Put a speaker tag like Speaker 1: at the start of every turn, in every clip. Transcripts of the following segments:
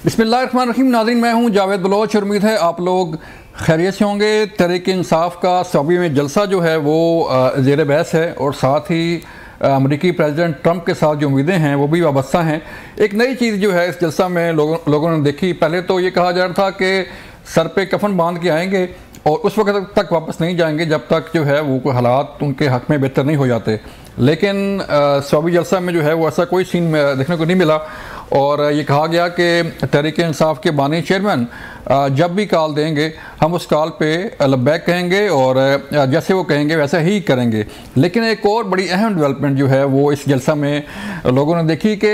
Speaker 1: बिस्मिल्लाहिर्रहमानिर्रहीम। नाज़रीन, मैं हूं जावेद बलोच और उम्मीद है आप लोग खैरियत से होंगे। तहरीक इंसाफ का सऊदी में जलसा जो है वो ज़ेर बहस है और साथ ही अमरीकी प्रेसिडेंट ट्रंप के साथ जो उम्मीदें हैं वो भी वाबस्ता हैं। एक नई चीज़ जो है इस जलसा में लोगों ने देखी। पहले तो ये कहा जा रहा था कि सर पे कफन बांध के आएंगे और उस वक्त तक वापस नहीं जाएंगे जब तक जो है वो कोई हालात उनके हक़ में बेहतर नहीं हो जाते। लेकिन सऊदी जलसा में जो है वो ऐसा कोई सीन देखने को नहीं मिला और ये कहा गया कि तहरीक इंसाफ के बानी चेयरमैन जब भी कॉल देंगे हम उस कॉल पे लब्बैक कहेंगे और जैसे वो कहेंगे वैसा ही करेंगे। लेकिन एक और बड़ी अहम डेवलपमेंट जो है वो इस जलसा में लोगों ने देखी कि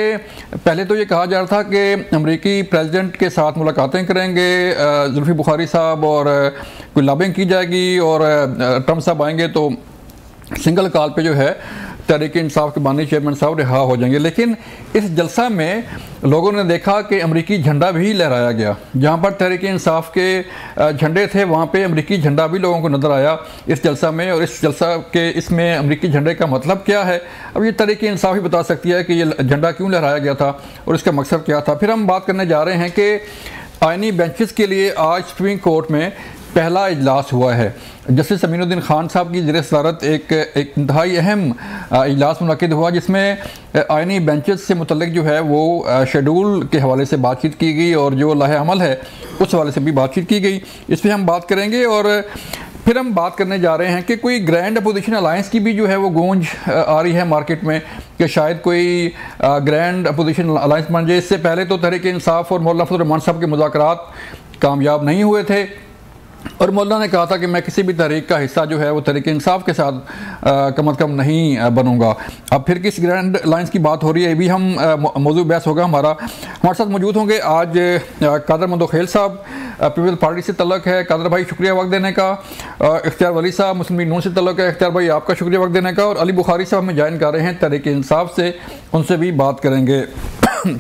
Speaker 1: पहले तो ये कहा जा रहा था कि अमरीकी प्रेसिडेंट के साथ मुलाकातें करेंगे जुल्फी बुखारी साहब और कोई लॉबिंग की जाएगी और ट्रंप साहब आएंगे तो सिंगल कॉल पे जो है तहरीक इंसाफ के बानी चेयरमैन साहब रिहा हो जाएंगे। लेकिन इस जलसा में लोगों ने देखा कि अमरीकी झंडा भी लहराया गया। जहां पर तहरीक इंसाफ के झंडे थे वहां पे अमरीकी झंडा भी लोगों को नज़र आया इस जलसा में। और इस जलसा के इसमें अमरीकी झंडे का मतलब क्या है, अब ये तहरीक इंसाफ ही बता सकती है कि ये झंडा क्यों लहराया गया था और इसका मकसद क्या था। फिर हम बात करने जा रहे हैं कि आइनी बेंचेस के लिए आज सुप्रीम कोर्ट में पहला इजलास हुआ है। जस्टिस अमीनुद्दीन खान साहब की ज़ेर सदारत एक इंतहाई अहम इजलास मुनक़िद हुआ जिसमें आइनी बेंचेस से मुतल्लिक जो है वो शेड्यूल के हवाले से बातचीत की गई और जो लाहे अमल है उस हवाले से भी बातचीत की गई। इस पर हम बात करेंगे और फिर हम बात करने जा रहे हैं कि कोई ग्रैंड अपोजिशन अलायंस की भी जो है वो गूंज आ रही है मार्केट में कि शायद कोई ग्रैंड अपोजिशन अलायंस बन जाए। इससे पहले तो तहरीक इंसाफ और मौलाना फजल रहमान साहब के मुज़ाकरात कामयाब नहीं हुए थे और मौलाना ने कहा था कि मैं किसी भी तहरीक का हिस्सा जो है वो तहरीक इंसाफ के साथ कम अज़ कम नहीं बनूंगा। अब फिर किस ग्रैंड अलायंस की बात हो रही है ये भी हम मौजू बहस होगा। हमारे साथ मौजूद होंगे आज कादर मंदोखेल साहब, पीपल्स पार्टी से तल्लुक़ है, कादर भाई शुक्रिया वक्त देने का। इख्तियार वली साहब मुस्लिम लीग नून से तल्लुक़ है, इख्तियार भाई आपका शुक्रिया वक्त देने का। और अली बुखारी साहब हमें ज्वाइन कर रहे हैं तहरीक इंसाफ से, उनसे भी बात करेंगे।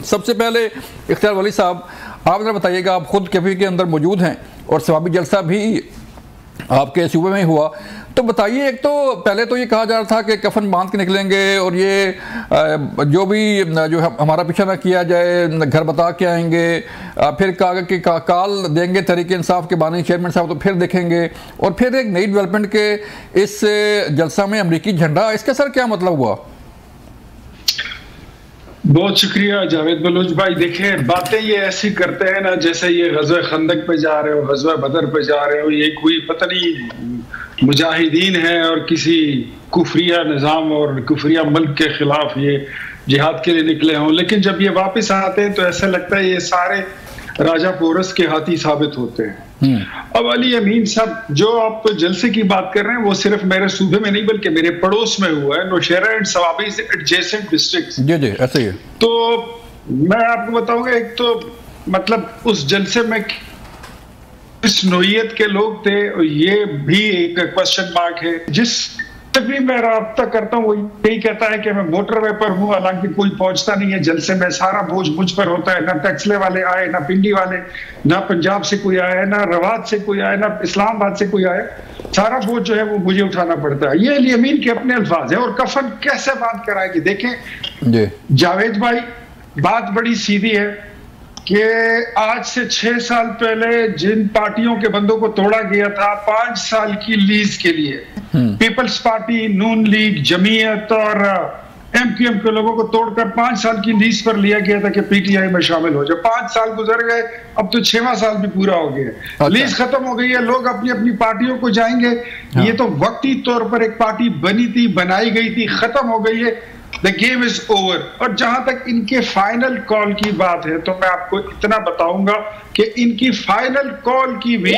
Speaker 1: सबसे पहले इख्तियार वली साहब आप ज़रा बताइएगा, आप खुद कैफे के अंदर मौजूद हैं और सवाबी जलसा भी आपके सूबे में हुआ, तो बताइए। एक तो पहले तो ये कहा जा रहा था कि कफन बांध के निकलेंगे और ये जो भी जो हमारा पीछा ना किया जाए घर बता के आएंगे, फिर कहा कि कॉल देंगे तहरीक इंसाफ के बानी चेयरमैन साहब तो फिर देखेंगे, और फिर एक नई डेवलपमेंट के इस जलसा में अमरीकी झंडा, इसका सर क्या मतलब हुआ?
Speaker 2: बहुत शुक्रिया जावेद बलोच भाई। देखें, बातें ये ऐसी करते हैं ना जैसे ये ग़ज़वा खंदक पे जा रहे हो, ग़ज़वा बदर पे जा रहे हो, ये कोई पता नहीं मुजाहिदीन है और किसी कुफरिया निज़ाम और कुफरिया मुल्क के खिलाफ ये जिहाद के लिए निकले हों। लेकिन जब ये वापस आते हैं तो ऐसा लगता है ये सारे राजा पोरस के हाथी साबित होते हैं। अब अली अमीन साहब, जो आप जलसे की बात कर रहे हैं वो सिर्फ मेरे सूबे में नहीं बल्कि मेरे पड़ोस में हुआ है, नौशहरा एंड सवाबी से एडजेसेंट डिस्ट्रिक्ट्स।
Speaker 1: जी जी ऐसे ही है।
Speaker 2: तो मैं आपको बताऊंगा, एक तो मतलब उस जलसे में किस नोयत के लोग थे ये भी एक क्वेश्चन मार्क है। जिस भी मैं राब्ता करता हूँ वो यही कहता है कि मैं मोटरवे पर हूँ, हालांकि कोई पहुंचता नहीं है जलसे में, सारा बोझ मुझ पर होता है। ना टैक्सले वाले आए, ना पिंडी वाले, ना पंजाब से कोई आया, ना रवात से कोई आया, ना इस्लामाबाद से कोई आया, सारा बोझ जो है वो मुझे उठाना पड़ता है। ये अली अमीन के अपने अल्फाज है। और कफन कैसे बात कराएगी? देखें जावेद भाई, बात बड़ी सीधी है कि आज से 6 साल पहले जिन पार्टियों के बंदों को तोड़ा गया था 5 साल की लीज के लिए, पीपल्स पार्टी, नून लीग, जमीयत और एमक्यूएम के लोगों को तोड़कर 5 साल की लीज पर लिया गया था कि पीटीआई में शामिल हो जाए। 5 साल गुजर गए, अब तो 6वां साल भी पूरा हो गया। अच्छा। लीज खत्म हो गई है, लोग अपनी अपनी पार्टियों को जाएंगे। हाँ। ये तो वक्ती तौर पर एक पार्टी बनी थी, बनाई गई थी, खत्म हो गई है। The game is over। और जहां तक इनके फाइनल कॉल की बात है तो मैं आपको इतना बताऊंगा कि इनकी फाइनल कॉल की भी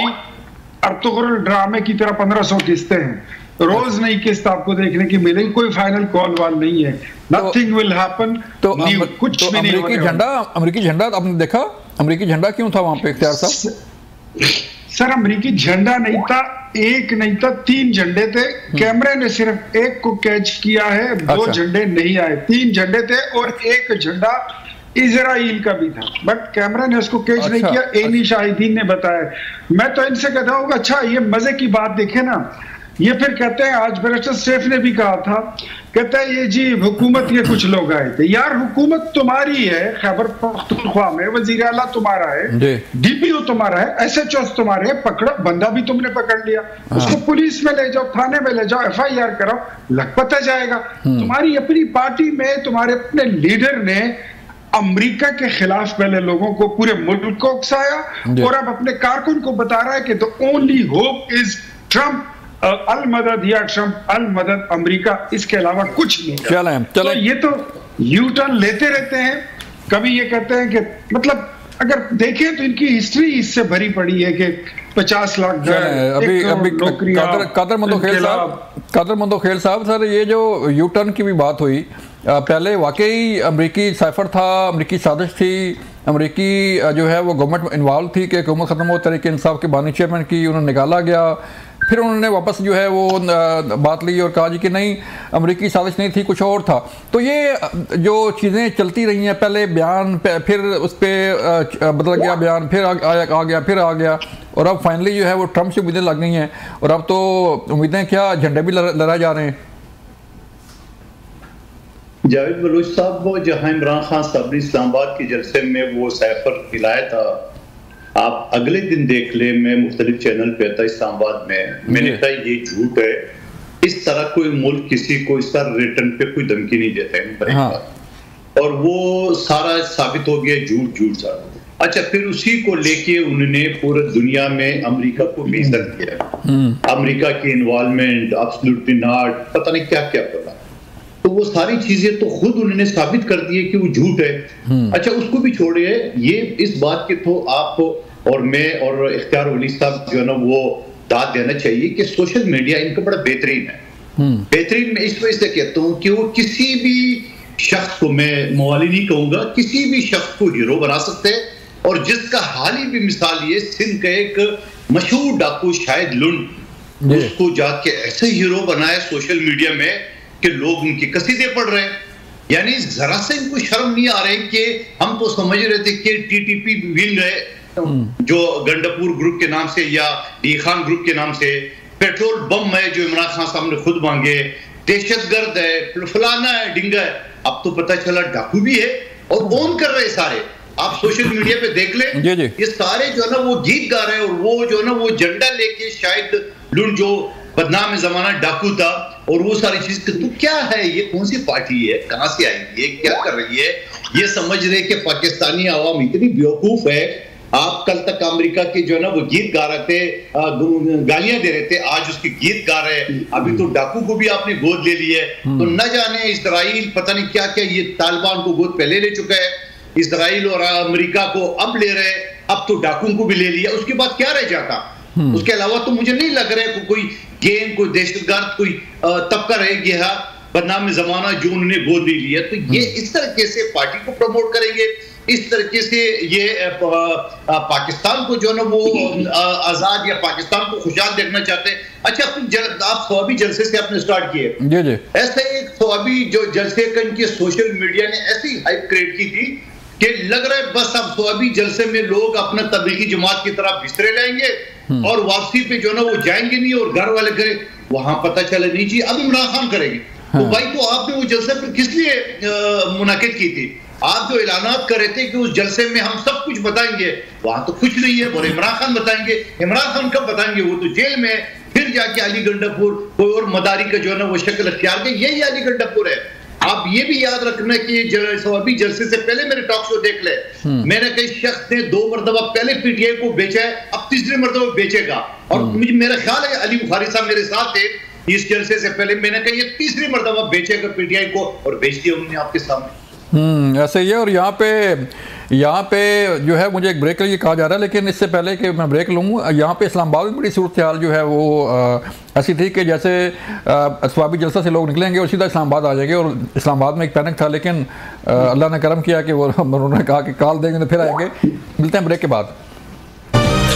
Speaker 2: अर्तुगरुल ड्रामे की तरह 1500 किस्तें हैं। रोज नई किस्त आपको देखने की मिलेगी, कोई फाइनल कॉल वाल नहीं है। Nothing will happen. तो कुछ भी नहीं होगा।
Speaker 1: अमेरिकी झंडा आपने देखा? अमेरिकी झंडा क्यों था वहां पे इख्तियार साहब?
Speaker 2: सर अमेरिकी झंडा नहीं था, एक नहीं था, 3 झंडे थे। कैमरे ने सिर्फ एक को कैच किया है, 2 झंडे नहीं आए। 3 झंडे थे और एक झंडा इजराइल का भी था, बट कैमरा ने उसको कैच नहीं किया। एनी शाहिदीन ने बताया। मैं तो इनसे कहता हूँ अच्छा ये मजे की बात देखे ना ये फिर कहते हैं, आज बैरिस्टर सैफ ने भी कहा था, कहता है ये जी हुकूमत के कुछ लोग आए थे। यार हुकूमत तुम्हारी है, खैबर पख्तूनख्वा में वजीर आला तुम्हारा है, डीपीओ तुम्हारा है, एसएचओ तुम्हारे हैं, पकड़ो, बंदा भी तुमने पकड़ लिया, उसको पुलिस में ले जाओ, थाने में ले जाओ, एफआईआर कराओ, लखपता जाएगा। तुम्हारी अपनी पार्टी में तुम्हारे अपने लीडर ने अमेरिका के खिलाफ पहले लोगों को, पूरे मुल्क को उकसाया, और अब अपने कारकुन को बता रहा है कि the only hope is Trump, अल मदद या ट्रंप अल मदद अमेरिका, इसके अलावा कुछ नहीं।
Speaker 1: चलें
Speaker 2: तो ये तो यू टर्न लेते रहते हैं। कभी ये कहते हैं कि मतलब अगर देखें तो इनकी हिस्ट्री इससे भरी पड़ी है कि 50 लाख
Speaker 1: अभी कादर मंदोखेल साहब, सर ये जो यू टर्न की भी बात हुई, पहले वाकई अमरीकी साइफर था, अमरीकी साजिश थी, अमरीकी जो है वो गवर्नमेंट इन्वॉल्व थी कि हुकूमत ख़त्म हो, तहरीक इंसाफ के बानी चेयरमैन की उन्होंने निकाला गया, फिर उन्होंने वापस जो है वो बात ली और कहा जी कि नहीं अमरीकी साजिश नहीं थी, कुछ और था। तो ये जो चीज़ें चलती रही हैं, पहले बयान फिर उस पर बदल गया बयान, फिर आ गया फिर आ गया, और अब फाइनली जो है वो ट्रंप से उम्मीदें लग गई हैं, और अब तो उम्मीदें क्या झंडे भी लहराए जा रहे हैं।
Speaker 3: जावेद बलूच साहब, वो जहां इमरान खान साहब ने इस्लामाबाद के जलसे में वो साइफर खिलाया था, आप अगले दिन देख ले, मैं मुख्तलिफ चैनल पे था इस्लामाबाद में, मैंने कहा ये झूठ है, इस तरह कोई मुल्क किसी को इस तरह रिटर्न पे कोई धमकी नहीं देता है। हाँ। और वो सारा साबित हो गया झूठ सा। अच्छा, फिर उसी को लेके उन्होंने पूरी दुनिया में अमेरिका को बेइज्जत किया, अमेरिका की इन्वॉल्वमेंट, एब्सोल्युटली नॉट, पता नहीं क्या क्या बोला। तो वो सारी चीजें तो खुद उन्होंने साबित कर दी कि वो झूठ है। अच्छा, उसको भी छोड़िए, ये इस बात के तो आप और मैं और इख्तियार वली साहब जो है ना वो दाद देना चाहिए कि सोशल मीडिया इनका बड़ा बेहतरीन है। बेहतरीन मैं इस वजह से कहता हूँ कि वो किसी भी शख्स को, मैं मवाली नहीं कहूंगा, किसी भी शख्स को हीरो बना सकते हैं। और जिसका हाल ही भी मिसाल ये, सिंध का एक मशहूर डाकू शाहिद लुंड, उसको जाके ऐसे हीरो बनाया सोशल मीडिया में कि लोग उनकी कसीदे पढ़ रहे हैं। यानी जरा से इनको शर्म नहीं आ रही कि हम तो समझ रहे थे कि टीटीपी विंग है जो गंडापुर ग्रुप के नाम से या डी खान ग्रुप के नाम से, पेट्रोल बम है जो इमरान खान साहब ने खुद मांगे, दहशतगर्द है, फलाना है, ढिंगा है। अब तो पता चला डाकू भी है और ओन कर रहे सारे। आप सोशल मीडिया पे देख ले, ये सारे जो है ना वो गीत गा रहे हैं, और वो जो है ना वो झंडा लेके शायद लुंड जो बदनाम जमाना डाकू था, और वो सारी चीज, तो क्या है ये, कौन सी पार्टी है, कहां से आई है, क्या कर रही है, ये समझ रहे कि पाकिस्तानी आवाम इतनी बेवकूफ है। आप कल तक अमेरिका के जो है ना वो गीत गा रहे थे, गालियां दे रहे थे, आज उसके गीत गा रहे हैं। अभी तो डाकू को भी आपने गोद ले लिया है। तो न जाने इजराइल पता नहीं क्या क्या, ये तालिबान को गोद पहले ले चुका है, इजराइल और अमेरिका को अब ले रहे, अब तो डाकू को भी ले लिया, उसके बाद क्या रह जाता? उसके अलावा तो मुझे नहीं लग रहा है कोई गैंग, कोई दहशतगर्द, कोई तबका रह गया बदनाम जमाना जो उन्होंने गोद ले लिया। तो ये इस तरीके से पार्टी को प्रमोट करेंगे, इस तरीके से ये पाकिस्तान को जो है ना वो आजाद या पाकिस्तान को खुशहाल देखना चाहते हैं। अच्छा, आप सवाबी जलसे से आपने स्टार्ट किए, ऐसे एक सवाबी जो जलसे का इनके सोशल मीडिया ने ऐसी हाइप क्रिएट की थी कि लग रहा है बस अब सवाबी जलसे में लोग अपना तबलीगी जमात की तरफ बिस्तरे लाएंगे और वापसी पे जो है ना वो जाएंगे नहीं, और घर वाले करें, वहां पता चले नहीं जी अब इमरान खान करेंगे। तो भाई, तो आपने वो जलसे पर किस लिए मुनाकिद की थी? आप जो ऐलानात कर रहे थे कि उस जलसे में हम सब कुछ बताएंगे, वहां तो कुछ नहीं है। बोले इमरान खान बताएंगे, इमरान खान कब बताएंगे? वो तो जेल में, फिर जाके अली गंडापुर कोई और मदारी का जो है ना वो शक्ल अख्तियार के, यही अली गंडापुर है। आप ये भी याद रखना कि सवाबी जलसे से पहले मेरे टॉक शो देख ले, मैंने कई शख्स ने 2 मरतबा पहले पीटीआई को बेचा है, अब तीसरी मरतबा बेचेगा। और मुझे मेरा ख्याल है अली बुखारी साहब मेरे साथ थे इस जलसे से पहले, मैंने कहा ये तीसरी मरतबा बेचेगा पीटीआई को, और बेच दिया उन्होंने आपके सामने।
Speaker 1: ऐसे ही है। और यहाँ पे जो है मुझे एक ब्रेक के लिए कहा जा रहा है, लेकिन इससे पहले कि मैं ब्रेक लूँ, यहाँ पे इस्लामाबाद में बड़ी सूरत हाल जो है वो ऐसी थी कि जैसे सवाबी जलसा से लोग निकलेंगे और सीधा इस्लामाबाद आ जाएंगे, और इस्लामाबाद में एक पैनिक था, लेकिन अल्लाह ने करम किया कि वो उन्होंने कहा कि कॉल देंगे तो फिर आएंगे। मिलते हैं ब्रेक के बाद।